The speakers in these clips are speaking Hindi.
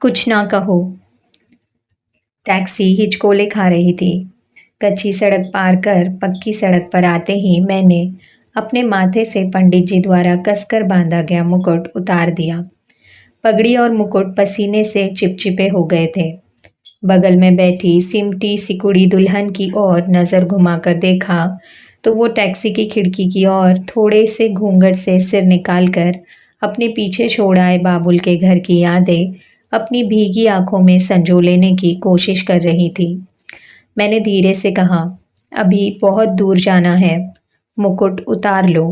कुछ ना कहो। टैक्सी हिचकोले खा रही थी। कच्ची सड़क पार कर पक्की सड़क पर आते ही मैंने अपने माथे से पंडित जी द्वारा कसकर बांधा गया मुकुट उतार दिया। पगड़ी और मुकुट पसीने से चिपचिपे हो गए थे। बगल में बैठी सिमटी सिकुड़ी दुल्हन की ओर नजर घुमाकर देखा तो वो टैक्सी की खिड़की की ओर थोड़े से घूंघट से सिर निकालकर अपने पीछे छोड़ आए बाबुल के घर की यादें अपनी भीगी आंखों में संजो लेने की कोशिश कर रही थी। मैंने धीरे से कहा, अभी बहुत दूर जाना है, मुकुट उतार लो।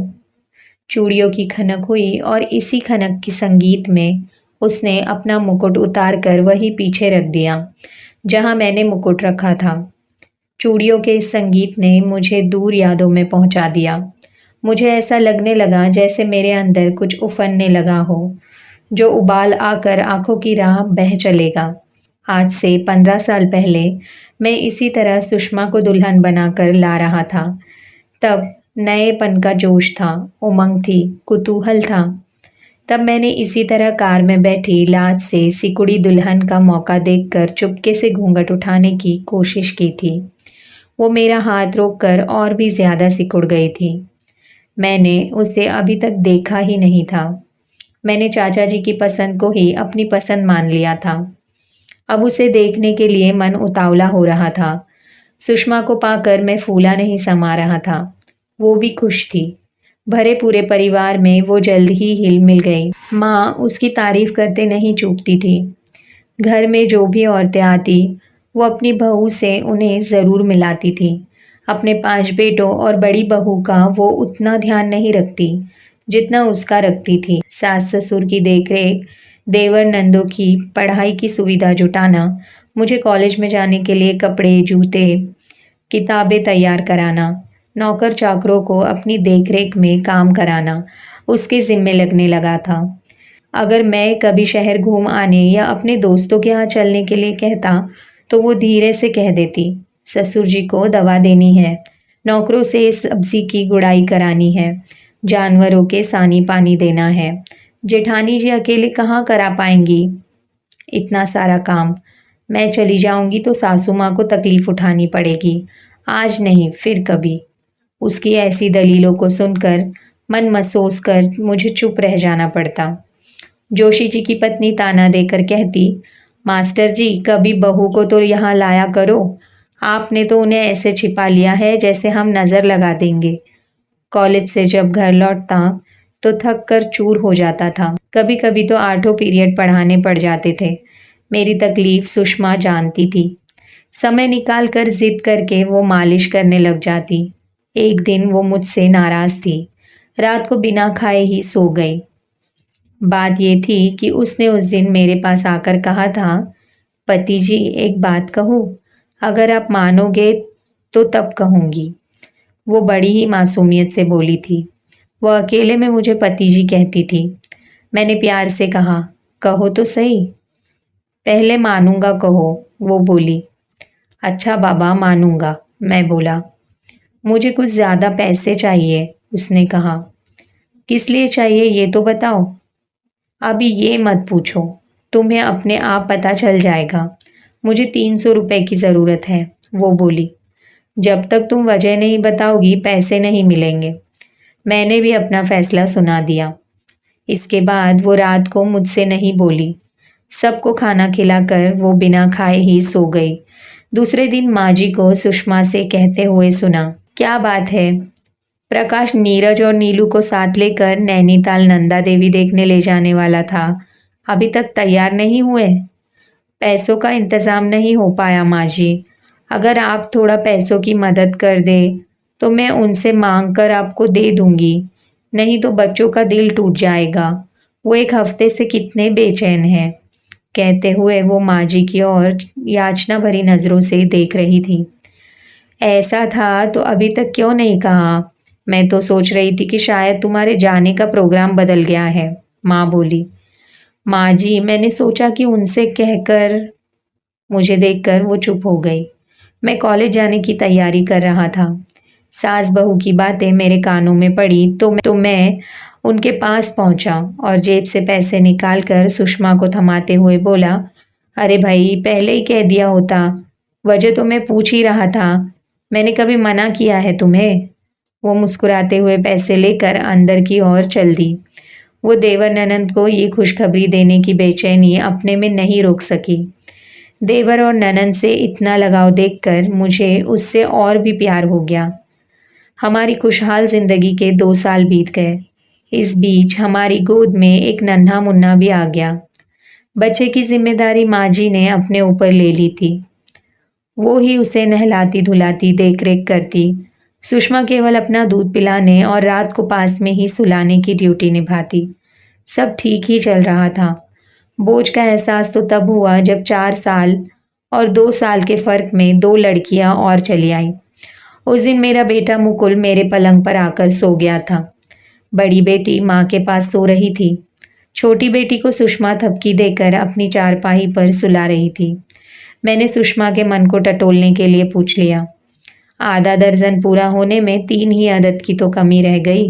चूड़ियों की खनक हुई और इसी खनक की संगीत में उसने अपना मुकुट उतार कर वही पीछे रख दिया जहां मैंने मुकुट रखा था। चूड़ियों के इस संगीत ने मुझे दूर यादों में पहुंचा दिया। मुझे ऐसा लगने लगा जैसे मेरे अंदर कुछ उफनने लगा हो, जो उबाल आकर आंखों की राह बह चलेगा। आज से 15 साल पहले मैं इसी तरह सुषमा को दुल्हन बनाकर ला रहा था। तब नएपन का जोश था, उमंग थी, कुतूहल था। तब मैंने इसी तरह कार में बैठी लाज से सिकुड़ी दुल्हन का मौका देखकर चुपके से घूंघट उठाने की कोशिश की थी। वो मेरा हाथ रोककर और भी ज्यादा सिकुड़ गई थी। मैंने उसे अभी तक देखा ही नहीं था। मैंने चाचा जी की पसंद को ही अपनी पसंद मान लिया था। अब उसे देखने के लिए मन उतावला हो रहा था। सुषमा को पाकर मैं फूला नहीं समा रहा था। वो भी खुश थी। भरे पूरे परिवार में वो जल्द ही हिल मिल गई। माँ उसकी तारीफ करते नहीं चूकती थी। घर में जो भी औरतें आती वो अपनी बहू से उन्हें ज़रूर मिलाती थी। अपने 5 बेटों और बड़ी बहू का वो उतना ध्यान नहीं रखती जितना उसका रखती थी। सास ससुर की देखरेख, देवर नंदों की पढ़ाई की सुविधा जुटाना, मुझे कॉलेज में जाने के लिए कपड़े, जूते, किताबें तैयार कराना, नौकर चाकरों को अपनी देखरेख में काम कराना उसके ज़िम्मे लगने लगा था। अगर मैं कभी शहर घूम आने या अपने दोस्तों के यहाँ चलने के लिए कहता तो वो धीरे से कह देती, ससुर जी को दवा देनी है, नौकरों से सब्जी की गुड़ाई करानी है, जानवरों के सानी पानी देना है। जेठानी जी अकेले कहाँ करा पाएंगी इतना सारा काम। मैं चली जाऊंगी तो सासू माँ को तकलीफ उठानी पड़ेगी। आज नहीं फिर कभी। उसकी ऐसी दलीलों को सुनकर मन महसूस कर मुझे चुप रह जाना पड़ता। जोशी जी की पत्नी ताना देकर कहती, मास्टर जी कभी बहू को तो यहाँ लाया करो। आपने तो उन्हें ऐसे छिपा लिया है जैसे हम नजर लगा देंगे। कॉलेज से जब घर लौटता तो थक कर चूर हो जाता था। कभी कभी तो 8 पीरियड पढ़ाने पड़ जाते थे। मेरी तकलीफ सुषमा जानती थी। समय निकाल कर जिद करके वो मालिश करने लग जाती। एक दिन वो मुझसे नाराज थी। रात को बिना खाए ही सो गई। बात ये थी कि उसने उस दिन मेरे पास आकर कहा था, पति जी एक बात कहूँ, अगर आप मानोगे तो तब कहूँगी। वो बड़ी ही मासूमियत से बोली थी। वो अकेले में मुझे पति जी कहती थी। मैंने प्यार से कहा, कहो तो सही। पहले मानूंगा कहो, वो बोली। अच्छा बाबा मानूंगा, मैं बोला। मुझे कुछ ज़्यादा पैसे चाहिए, उसने कहा। किस लिए चाहिए ये तो बताओ। अभी ये मत पूछो, तुम्हें अपने आप पता चल जाएगा। मुझे 300 रुपए की ज़रूरत है, वो बोली। जब तक तुम वजह नहीं बताओगी पैसे नहीं मिलेंगे। मैंने भी अपना फैसला सुना दिया। इसके बाद वो रात को मुझसे नहीं बोली। सबको खाना खिलाकर वो बिना खाए ही सो गई। दूसरे दिन माँ जी को सुषमा से कहते हुए सुना, क्या बात है, प्रकाश नीरज और नीलू को साथ लेकर नैनीताल नंदा देवी देखने ले जाने वाला था, अभी तक तैयार नहीं हुए। पैसों का इंतजाम नहीं हो पाया माँ जी। अगर आप थोड़ा पैसों की मदद कर दे तो मैं उनसे मांग कर आपको दे दूंगी। नहीं तो बच्चों का दिल टूट जाएगा। वो एक हफ्ते से कितने बेचैन हैं। कहते हुए वो माँ जी की ओर याचना भरी नजरों से देख रही थी। ऐसा था तो अभी तक क्यों नहीं कहा। मैं तो सोच रही थी कि शायद तुम्हारे जाने का प्रोग्राम बदल गया है, माँ बोली। माँ जी मैंने सोचा कि उनसे कहकर। मुझे देखकर वो चुप हो गई। मैं कॉलेज जाने की तैयारी कर रहा था। सास बहू की बातें मेरे कानों में पड़ी तो मैं उनके पास पहुंचा और जेब से पैसे निकालकर सुषमा को थमाते हुए बोला, अरे भाई पहले ही कह दिया होता। वजह तो मैं पूछ ही रहा था। मैंने कभी मना किया है तुम्हें? वो मुस्कुराते हुए पैसे लेकर अंदर की ओर चल दी। वो देवर ननंद को ये खुशखबरी देने की बेचैनी अपने में नहीं रोक सकी। देवर और ननंद से इतना लगाव देखकर मुझे उससे और भी प्यार हो गया। हमारी खुशहाल जिंदगी के 2 साल बीत गए। इस बीच हमारी गोद में एक नन्हा मुन्ना भी आ गया। बच्चे की जिम्मेदारी माँ जी ने अपने ऊपर ले ली थी। वो ही उसे नहलाती धुलाती देख रेख करती। सुषमा केवल अपना दूध पिलाने और रात को पास में ही सुलाने की ड्यूटी निभाती। सब ठीक ही चल रहा था। बोझ का एहसास तो तब हुआ जब 4 साल और 2 साल के फर्क में 2 लड़कियां और चली आईं। उस दिन मेरा बेटा मुकुल मेरे पलंग पर आकर सो गया था। बड़ी बेटी माँ के पास सो रही थी। छोटी बेटी को सुषमा थपकी देकर अपनी चारपाई पर सुला रही थी। मैंने सुषमा के मन को टटोलने के लिए पूछ लिया, आधा दर्जन पूरा होने में 3 ही अदद की तो कमी रह गई।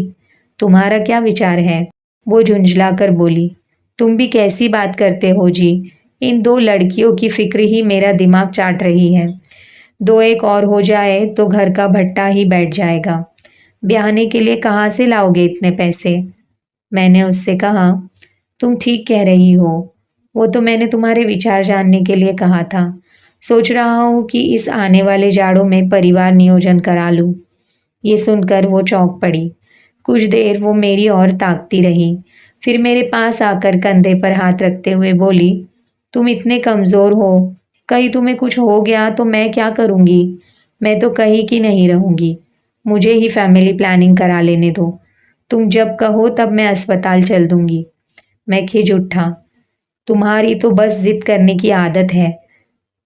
तुम्हारा क्या विचार है? वो झुंझलाकर बोली, तुम भी कैसी बात करते हो जी। इन 2 लड़कियों की फिक्र ही मेरा दिमाग चाट रही है। 2 एक और हो जाए तो घर का भट्टा ही बैठ जाएगा। ब्याहने के लिए कहाँ से लाओगे इतने पैसे? मैंने उससे कहा, तुम ठीक कह रही हो। वो तो मैंने तुम्हारे विचार जानने के लिए कहा था। सोच रहा हूँ कि इस आने वाले जाड़ों में परिवार नियोजन करा लूँ। ये सुनकर वो चौंक पड़ी। कुछ देर वो मेरी ओर ताकती रही, फिर मेरे पास आकर कंधे पर हाथ रखते हुए बोली, तुम इतने कमज़ोर हो, कहीं तुम्हें कुछ हो गया तो मैं क्या करूँगी? मैं तो कहीं की नहीं रहूँगी। मुझे ही फैमिली प्लानिंग करा लेने दो। तुम जब कहो तब मैं अस्पताल चल दूँगी। मैं खिज उठा, तुम्हारी तो बस ज़िद करने की आदत है।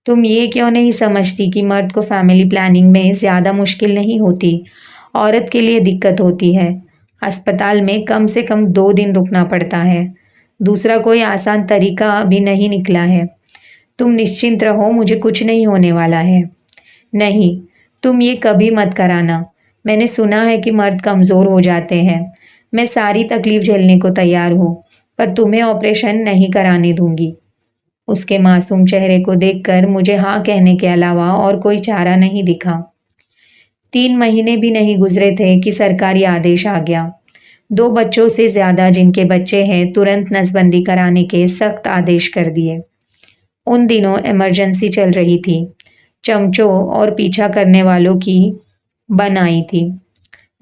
तुम ये क्यों नहीं समझती कि मर्द को फैमिली प्लानिंग में ज़्यादा मुश्किल नहीं होती, औरत के लिए दिक्कत होती है। अस्पताल में कम से कम 2 दिन रुकना पड़ता है। दूसरा कोई आसान तरीका अभी नहीं निकला है। तुम निश्चिंत रहो, मुझे कुछ नहीं होने वाला है। नहीं, तुम ये कभी मत कराना। मैंने सुना है कि मर्द कमज़ोर हो जाते हैं। मैं सारी तकलीफ झेलने को तैयार हूँ, पर तुम्हें ऑपरेशन नहीं कराने दूंगी। उसके मासूम चेहरे को देखकर मुझे हाँ कहने के अलावा और कोई चारा नहीं दिखा। 3 महीने भी नहीं गुजरे थे कि सरकारी आदेश आ गया। 2 बच्चों से ज्यादा जिनके बच्चे हैं तुरंत नसबंदी कराने के सख्त आदेश कर दिए। उन दिनों इमरजेंसी चल रही थी। चमचों और पीछा करने वालों की बनाई थी।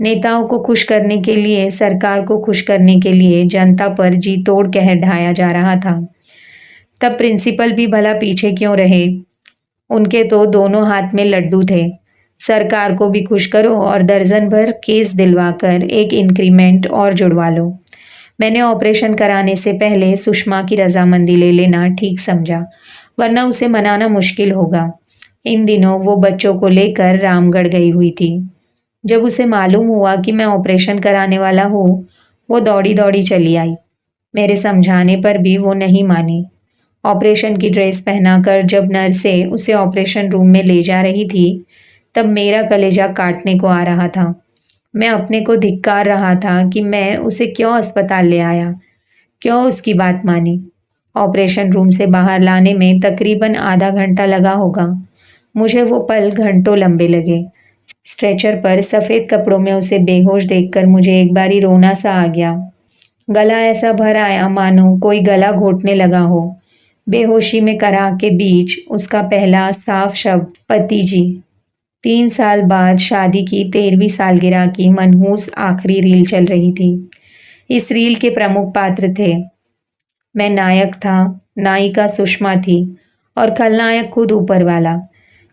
नेताओं को खुश करने के लिए, सरकार को खुश करने के लिए जनता पर जी तोड़ कहर ढाया जा रहा था। तब प्रिंसिपल भी भला पीछे क्यों रहे? उनके तो दोनों हाथ में लड्डू थे। सरकार को भी खुश करो और दर्जन भर केस दिलवाकर एक इंक्रीमेंट और जुड़वा लो। मैंने ऑपरेशन कराने से पहले सुषमा की रजामंदी ले लेना ठीक समझा, वरना उसे मनाना मुश्किल होगा। इन दिनों वो बच्चों को लेकर रामगढ़ गई हुई थी। जब उसे मालूम हुआ कि मैं ऑपरेशन कराने वाला हूँ, वो दौड़ी दौड़ी चली आई। मेरे समझाने पर भी वो नहीं मानी। ऑपरेशन की ड्रेस पहनाकर जब नर्सें उसे ऑपरेशन रूम में ले जा रही थी, तब मेरा कलेजा काटने को आ रहा था। मैं अपने को धिक्कार रहा था कि मैं उसे क्यों अस्पताल ले आया, क्यों उसकी बात मानी। ऑपरेशन रूम से बाहर लाने में तकरीबन आधा घंटा लगा होगा। मुझे वो पल घंटों लंबे लगे। स्ट्रेचर पर सफ़ेद कपड़ों में उसे बेहोश देखकर मुझे एक बारी रोना सा आ गया। गला ऐसा भर आया मानो कोई गला घोटने लगा हो। बेहोशी में कराह के बीच उसका पहला साफ शब्द, पति जी। 3 साल बाद शादी की 13वीं सालगिरह की मनहूस आखिरी रील चल रही थी। इस रील के प्रमुख पात्र थे। मैं नायक था, नायिका सुषमा थी और खलनायक खुद ऊपर वाला।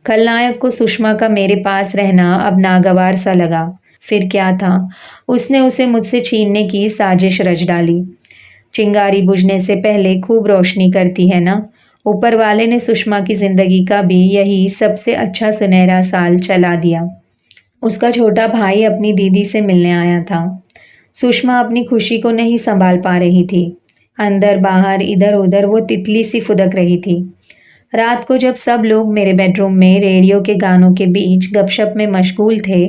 खलनायक को सुषमा का मेरे पास रहना अब नागवार सा लगा। फिर क्या था, उसने उसे मुझसे छीनने की साजिश रच डाली। चिंगारी बुझने से पहले खूब रोशनी करती है ना। ऊपर वाले ने सुषमा की जिंदगी का भी यही सबसे अच्छा सुनहरा साल चला दिया। उसका छोटा भाई अपनी दीदी से मिलने आया था। सुषमा अपनी खुशी को नहीं संभाल पा रही थी। अंदर बाहर इधर उधर वो तितली सी फुदक रही थी। रात को जब सब लोग मेरे बेडरूम में रेडियो के गानों के बीच गपशप में मशगूल थे,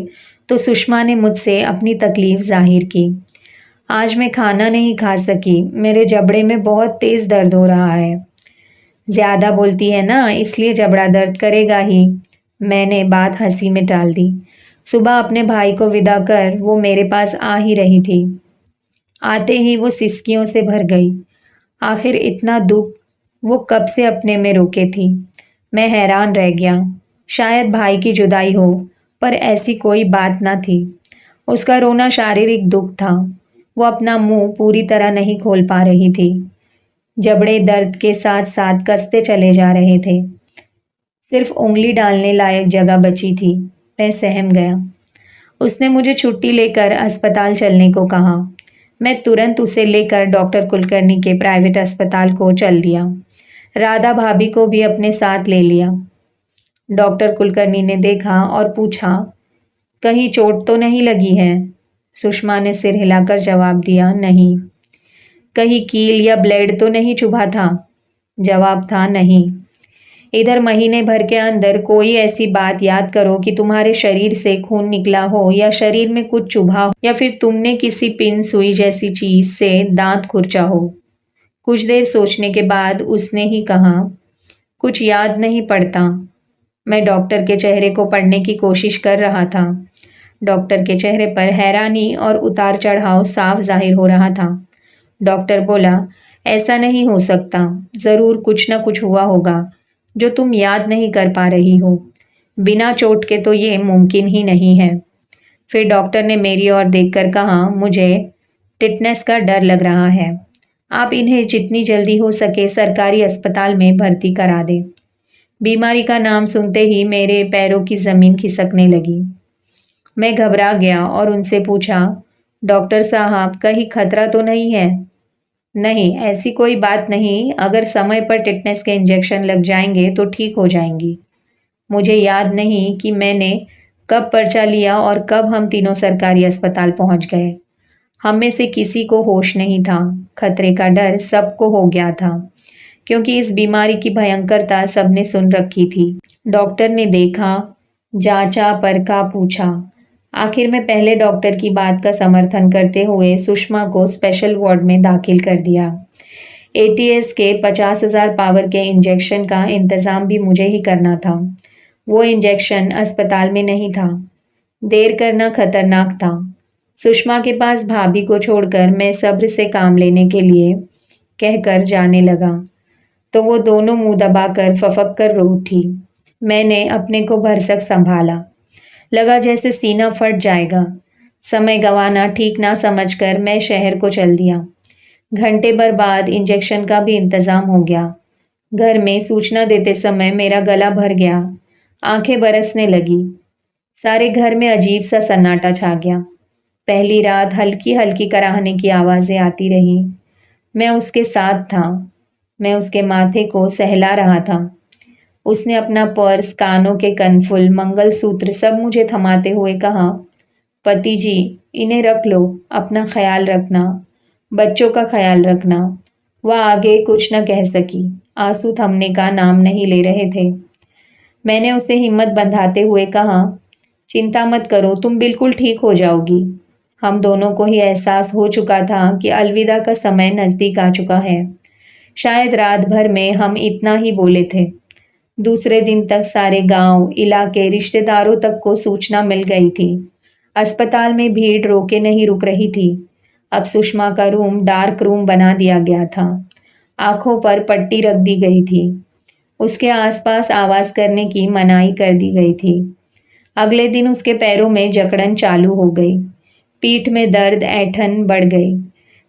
तो सुषमा ने मुझसे अपनी तकलीफ जाहिर की। आज मैं खाना नहीं खा सकी, मेरे जबड़े में बहुत तेज दर्द हो रहा है। ज्यादा बोलती है ना, इसलिए जबड़ा दर्द करेगा ही। मैंने बात हंसी में टाल दी। सुबह अपने भाई को विदा कर वो मेरे पास आ ही रही थी। आते ही वो सिसकियों से भर गई। आखिर इतना दुख वो कब से अपने में रोके थी। मैं हैरान रह गया। शायद भाई की जुदाई हो, पर ऐसी कोई बात ना थी। उसका रोना शारीरिक दुख था। वो अपना मुंह पूरी तरह नहीं खोल पा रही थी। जबड़े दर्द के साथ साथ कसते चले जा रहे थे। सिर्फ उंगली डालने लायक जगह बची थी। मैं सहम गया। उसने मुझे छुट्टी लेकर अस्पताल चलने को कहा। मैं तुरंत उसे लेकर डॉक्टर कुलकर्णी के प्राइवेट अस्पताल को चल दिया। राधा भाभी को भी अपने साथ ले लिया। डॉक्टर कुलकर्णी ने देखा और पूछा, कहीं चोट तो नहीं लगी है? सुषमा ने सिर हिलाकर जवाब दिया, नहीं। कहीं कील या ब्लेड तो नहीं चुभा था? जवाब था, नहीं। इधर महीने भर के अंदर कोई ऐसी बात याद करो कि तुम्हारे शरीर से खून निकला हो या शरीर में कुछ चुभा हो या फिर तुमने किसी पिन सुई जैसी चीज से दांत खुरचा हो। कुछ देर सोचने के बाद उसने ही कहा, कुछ याद नहीं पड़ता। मैं डॉक्टर के चेहरे को पढ़ने की कोशिश कर रहा था। डॉक्टर के चेहरे पर हैरानी और उतार चढ़ाव साफ जाहिर हो रहा था। डॉक्टर बोला, ऐसा नहीं हो सकता, जरूर कुछ ना कुछ हुआ होगा जो तुम याद नहीं कर पा रही हो। बिना चोट के तो ये मुमकिन ही नहीं है। फिर डॉक्टर ने मेरी ओर देखकर कहा, मुझे टिटनेस का डर लग रहा है। आप इन्हें जितनी जल्दी हो सके सरकारी अस्पताल में भर्ती करा दें। बीमारी का नाम सुनते ही मेरे पैरों की जमीन खिसकने लगी। मैं घबरा गया और उनसे पूछा, डॉक्टर साहब कहीं खतरा तो नहीं है? नहीं, ऐसी कोई बात नहीं। अगर समय पर टिटनेस के इंजेक्शन लग जाएंगे तो ठीक हो जाएंगी। मुझे याद नहीं कि मैंने कब पर्चा लिया और कब हम तीनों सरकारी अस्पताल पहुंच गए। हम में से किसी को होश नहीं था। खतरे का डर सबको हो गया था, क्योंकि इस बीमारी की भयंकरता सबने सुन रखी थी। डॉक्टर ने देखा, जांचा, परखा, पूछा। आखिर में पहले डॉक्टर की बात का समर्थन करते हुए सुषमा को स्पेशल वार्ड में दाखिल कर दिया। एटीएस के 50,000 पावर के इंजेक्शन का इंतजाम भी मुझे ही करना था। वो इंजेक्शन अस्पताल में नहीं था। देर करना खतरनाक था। सुषमा के पास भाभी को छोड़कर मैं सब्र से काम लेने के लिए कहकर जाने लगा, तो वो दोनों मुंह दबाकर फफक कर रो उठी। मैंने अपने को भरसक संभाला। लगा जैसे सीना फट जाएगा। समय गंवाना ठीक ना समझकर मैं शहर को चल दिया। घंटे भर बाद इंजेक्शन का भी इंतजाम हो गया। घर में सूचना देते समय मेरा गला भर गया। आंखें बरसने लगी। सारे घर में अजीब सा सन्नाटा छा गया। पहली रात हल्की हल्की कराहने की आवाजें आती रही। मैं उसके साथ था। मैं उसके माथे को सहला रहा था। उसने अपना पर्स, कानों के कनफुल, मंगलसूत्र सब मुझे थमाते हुए कहा, पति जी, इन्हें रख लो, अपना ख्याल रखना, बच्चों का ख्याल रखना। वह आगे कुछ न कह सकी। आंसू थमने का नाम नहीं ले रहे थे। मैंने उसे हिम्मत बंधाते हुए कहा, चिंता मत करो, तुम बिल्कुल ठीक हो जाओगी। हम दोनों को ही एहसास हो चुका था कि अलविदा का समय नजदीक आ चुका है। शायद रात भर में हम इतना ही बोले थे। दूसरे दिन तक सारे गांव, इलाके, रिश्तेदारों तक को सूचना मिल गई थी। अस्पताल में भीड़ रोके नहीं रुक रही थी। अब सुषमा का रूम डार्क रूम बना दिया गया था। आंखों पर पट्टी रख दी गई थी। उसके आसपास आवाज करने की मनाही कर दी गई थी। अगले दिन उसके पैरों में जकड़न चालू हो गई। पीठ में दर्द, ऐंठन बढ़ गई।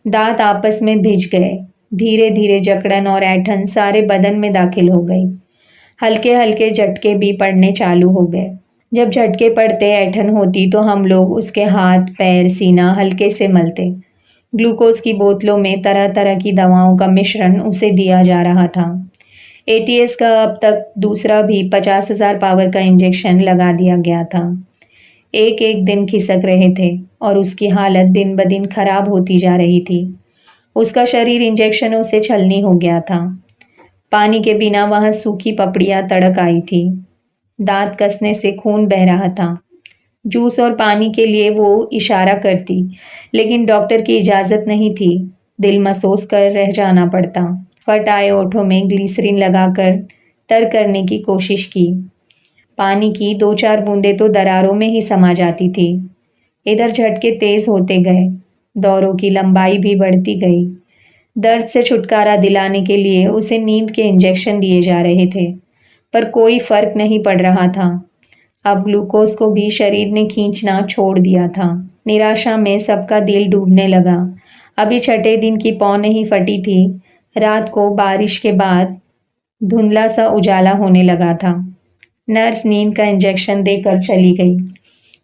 दांत आपस में भिज गए। धीरे धीरे जकड़न और ऐंठन सारे बदन में दाखिल हो गई। हल्के हल्के झटके भी पड़ने चालू हो गए। जब झटके पड़ते, ऐंठन होती, तो हम लोग उसके हाथ, पैर, सीना हल्के से मलते। ग्लूकोज की बोतलों में तरह तरह की दवाओं का मिश्रण उसे दिया जा रहा था। एटीएस का अब तक दूसरा भी 50,000 पावर का इंजेक्शन लगा दिया गया था। एक एक दिन खिसक रहे थे और उसकी हालत दिन ब दिन खराब होती जा रही थी। उसका शरीर इंजेक्शनों से छलनी हो गया था। पानी के बिना वहां सूखी पपड़ियां तड़क आई थी। दांत कसने से खून बह रहा था। जूस और पानी के लिए वो इशारा करती, लेकिन डॉक्टर की इजाज़त नहीं थी। दिल महसूस कर रह जाना पड़ता। फट आए ओठों में ग्लिसरीन लगाकर तर करने की कोशिश की। पानी की 2-4 बूंदें तो दरारों में ही समा जाती थी। इधर झटके तेज होते गए, दौरों की लंबाई भी बढ़ती गई। दर्द से छुटकारा दिलाने के लिए उसे नींद के इंजेक्शन दिए जा रहे थे, पर कोई फर्क नहीं पड़ रहा था। अब ग्लूकोज को भी शरीर ने खींचना छोड़ दिया था। निराशा में सबका दिल डूबने लगा। अभी छठे दिन की पौ नहीं फटी थी। रात को बारिश के बाद धुंधला सा उजाला होने लगा था। नर्स नींद का इंजेक्शन देकर चली गई।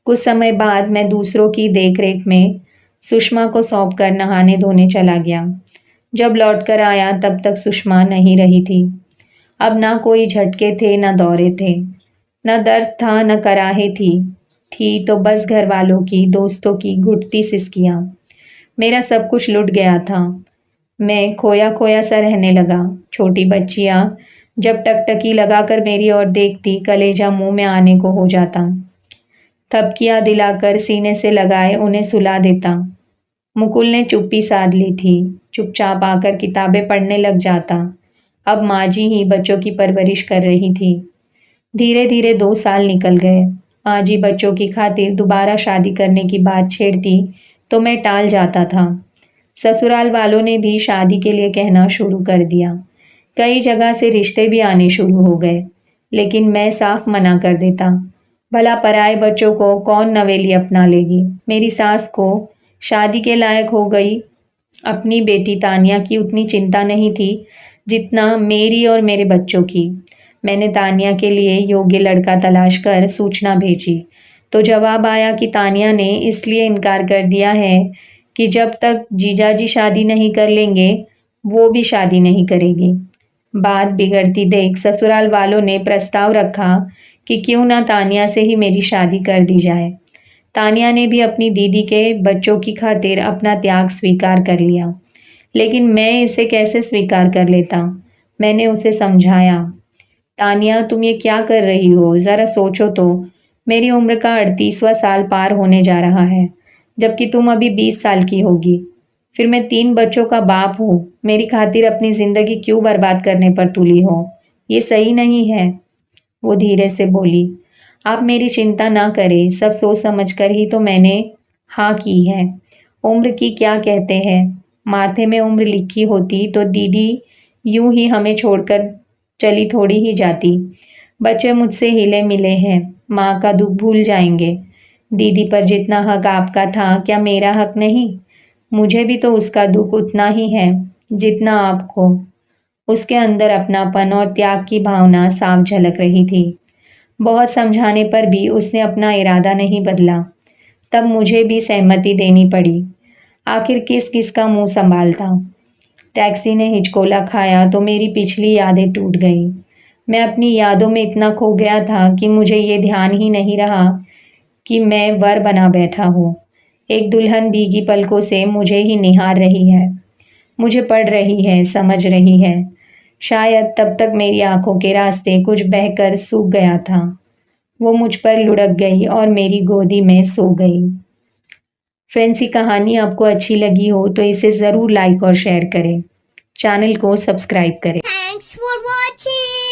कुछ समय बाद मैं दूसरों की देखरेख में सुषमा को सौंप कर नहाने धोने चला गया। जब लौटकर आया तब तक सुषमा नहीं रही थी। अब ना कोई झटके थे न दौरे थे, न दर्द था न कराहे थी तो बस घर वालों की, दोस्तों की घुटती सिसकियां। मेरा सब कुछ लुट गया था। मैं खोया खोया सा रहने लगा। छोटी बच्चियां जब टकटकी लगाकर मेरी ओर देखती, कलेजा मुंह में आने को हो जाता। थपकियां दिलाकर सीने से लगाए उन्हें सुला देता। मुकुल ने चुप्पी साध ली थी। चुपचाप आकर किताबें पढ़ने लग जाता। अब माँ जी ही बच्चों की परवरिश कर रही थी। धीरे धीरे 2 साल निकल गए। माँ जी बच्चों की खातिर दोबारा शादी करने की बात छेड़ती तो मैं टाल जाता था। ससुराल वालों ने भी शादी के लिए कहना शुरू कर दिया। कई जगह से रिश्ते भी आने शुरू हो गए, लेकिन मैं साफ मना कर देता। भला पराए बच्चों को कौन नवेली अपना लेगी। मेरी सास को शादी के लायक हो गई अपनी बेटी तानिया की उतनी चिंता नहीं थी जितना मेरी और मेरे बच्चों की। मैंने तानिया के लिए योग्य लड़का तलाश कर सूचना भेजी, तो जवाब आया कि तानिया ने इसलिए इनकार कर दिया है कि जब तक जीजाजी शादी नहीं कर लेंगे, वो भी शादी नहीं करेगी। बात बिगड़ती देख ससुराल वालों ने प्रस्ताव रखा कि क्यों ना तानिया से ही मेरी शादी कर दी जाए। तानिया ने भी अपनी दीदी के बच्चों की खातिर अपना त्याग स्वीकार कर लिया, लेकिन मैं इसे कैसे स्वीकार कर लेता। मैंने उसे समझाया, तानिया तुम ये क्या कर रही हो, ज़रा सोचो तो। मेरी उम्र का 38वां साल पार होने जा रहा है, जबकि तुम अभी 20 साल की होगी। फिर मैं 3 बच्चों का बाप हूँ। मेरी खातिर अपनी ज़िंदगी क्यों बर्बाद करने पर तुली हो? ये सही नहीं है। वो धीरे से बोली, आप मेरी चिंता ना करें, सब सोच समझ कर ही तो मैंने हाँ की है। उम्र की क्या कहते हैं, माथे में उम्र लिखी होती तो दीदी यूं ही हमें छोड़कर चली थोड़ी ही जाती। बच्चे मुझसे हिले मिले हैं, माँ का दुख भूल जाएंगे। दीदी पर जितना हक आपका था, क्या मेरा हक नहीं? मुझे भी तो उसका दुख उतना ही है जितना आपको। उसके अंदर अपनापन और त्याग की भावना साफ झलक रही थी। बहुत समझाने पर भी उसने अपना इरादा नहीं बदला। तब मुझे भी सहमति देनी पड़ी। आखिर किस किस का मुंह संभालता। टैक्सी ने हिचकोला खाया तो मेरी पिछली यादें टूट गईं। मैं अपनी यादों में इतना खो गया था कि मुझे ये ध्यान ही नहीं रहा कि मैं वर बना बैठा हूँ। एक दुल्हन भीगी पलकों से मुझे ही निहार रही है, मुझे पढ़ रही है, समझ रही है। शायद तब तक मेरी आंखों के रास्ते कुछ बहकर सूख गया था। वो मुझ पर लुढ़क गई और मेरी गोदी में सो गई। फ्रेंड्स, ये कहानी आपको अच्छी लगी हो तो इसे ज़रूर लाइक और शेयर करें। चैनल को सब्सक्राइब करें। Thanks for watching.